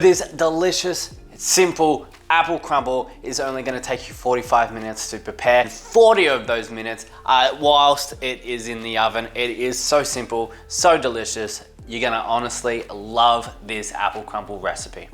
This delicious, simple apple crumble is only going to take you 45 minutes to prepare. 40 of those minutes whilst it is in the oven. It is so simple, so delicious. You're going to honestly love this apple crumble recipe.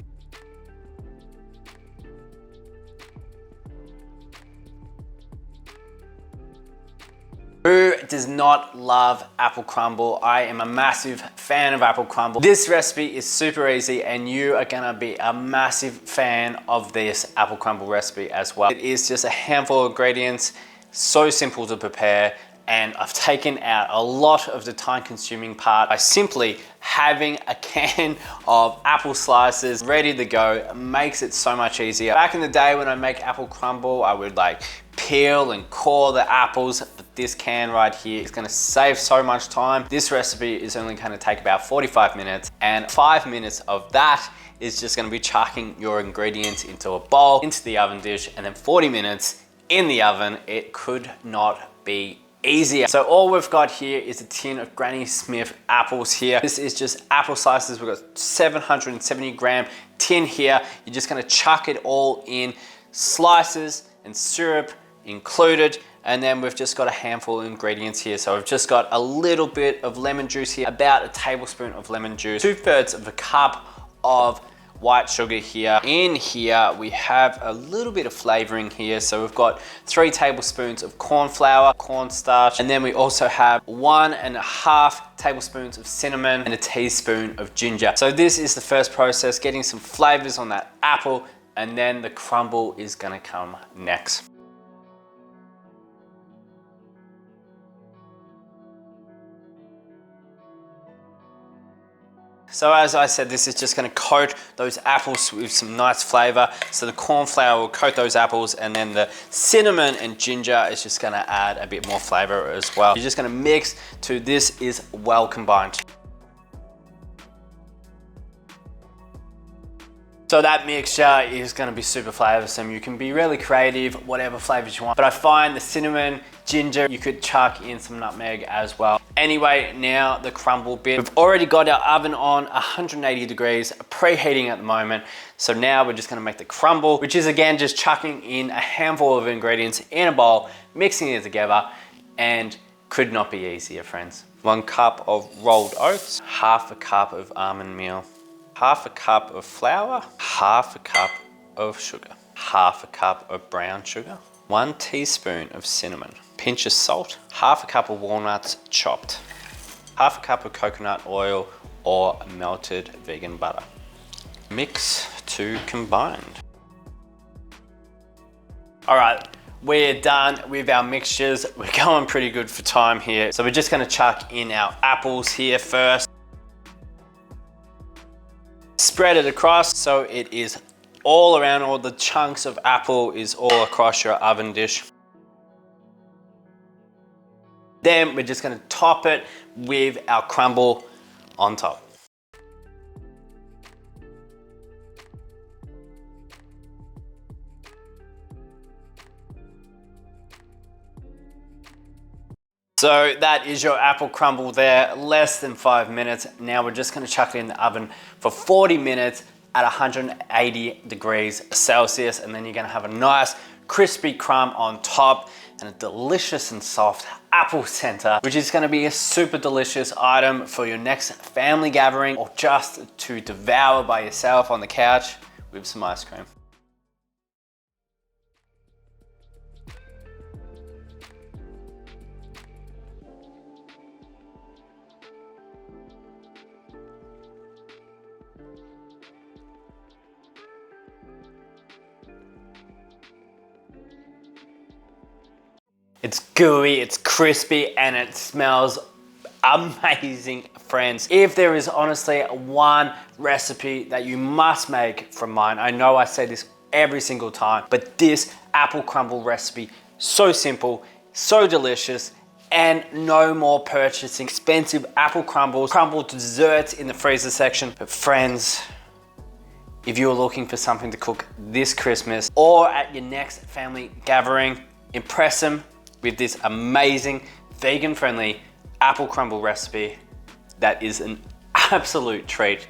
Who does not love apple crumble? I am a massive fan of apple crumble. This recipe is super easy and you are gonna be a massive fan of this apple crumble recipe as well. It is just a handful of ingredients, so simple to prepare, and I've taken out a lot of the time-consuming part by simply having a can of apple slices ready to go. It makes it so much easier. Back in the day when I make apple crumble, I would like peel and core the apples, but this can right here is gonna save so much time. This recipe is only gonna take about 45 minutes, and 5 minutes of that is just gonna be chucking your ingredients into a bowl, into the oven dish, and then 40 minutes in the oven. It could not be easier. So all we've got here is a tin of Granny Smith apples here. This is just apple slices. We've got 770 gram tin here. You're just gonna chuck it all in, slices and syrup included. And then we've just got a handful of ingredients here. So I've just got a little bit of lemon juice here, about a tablespoon of lemon juice, 2/3 of a cup of white sugar here. In here, we have a little bit of flavoring here. So we've got 3 tablespoons of corn flour, cornstarch, and then we also have 1.5 tablespoons of cinnamon and a teaspoon of ginger. So this is the first process, getting some flavors on that apple, and then the crumble is gonna come next. So as I said, this is just gonna coat those apples with some nice flavor. So the corn flour will coat those apples, and then the cinnamon and ginger is just gonna add a bit more flavor as well. You're just gonna mix till this is well combined. So that mixture is gonna be super flavorsome. You can be really creative, whatever flavors you want. But I find the cinnamon, ginger, you could chuck in some nutmeg as well. Anyway, now the crumble bit. We've already got our oven on 180 degrees, preheating at the moment. So now we're just gonna make the crumble, which is again, just chucking in a handful of ingredients in a bowl, mixing it together, and could not be easier, friends. 1 cup of rolled oats, 1/2 cup of almond meal, 1/2 cup of flour, 1/2 cup of sugar, 1/2 cup of brown sugar, 1 teaspoon of cinnamon, pinch of salt, 1/2 cup of walnuts chopped, 1/2 cup of coconut oil or melted vegan butter. Mix to combined. All right, we're done with our mixtures. We're going pretty good for time here. So we're just gonna chuck in our apples here first. Spread it across so it is all around, all the chunks of apple is all across your oven dish. Then we're just gonna top it with our crumble on top. So that is your apple crumble there, less than 5 minutes. Now we're just gonna chuck it in the oven for 40 minutes at 180 degrees Celsius, and then you're gonna have a nice crispy crumb on top and a delicious and soft apple center, which is gonna be a super delicious item for your next family gathering or just to devour by yourself on the couch with some ice cream. It's gooey, it's crispy, and it smells amazing, friends. If there is honestly one recipe that you must make from mine, I know I say this every single time, but this apple crumble recipe, so simple, so delicious, and no more purchasing expensive apple crumbles, crumble desserts in the freezer section. But friends, if you're looking for something to cook this Christmas or at your next family gathering, impress them with this amazing vegan-friendly apple crumble recipe that is an absolute treat,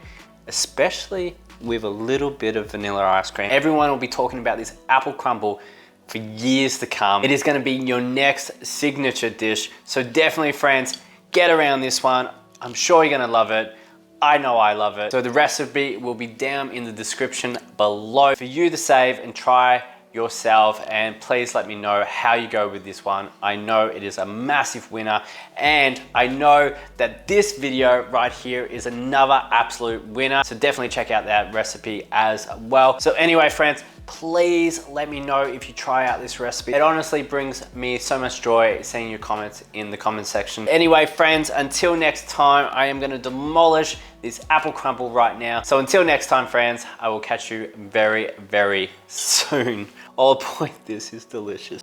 especially with a little bit of vanilla ice cream. Everyone will be talking about this apple crumble for years to come. It is gonna be your next signature dish. So definitely, friends, get around this one. I'm sure you're gonna love it. I know I love it. So the recipe will be down in the description below for you to save and try yourself, and please let me know how you go with this one. I know it is a massive winner, and I know that this video right here is another absolute winner. So definitely check out that recipe as well. So anyway, friends, please let me know if you try out this recipe. It honestly brings me so much joy seeing your comments in the comment section. Anyway, friends, until next time, I am gonna demolish this apple crumble right now. So until next time, friends, I will catch you very, very soon. All point, this is delicious.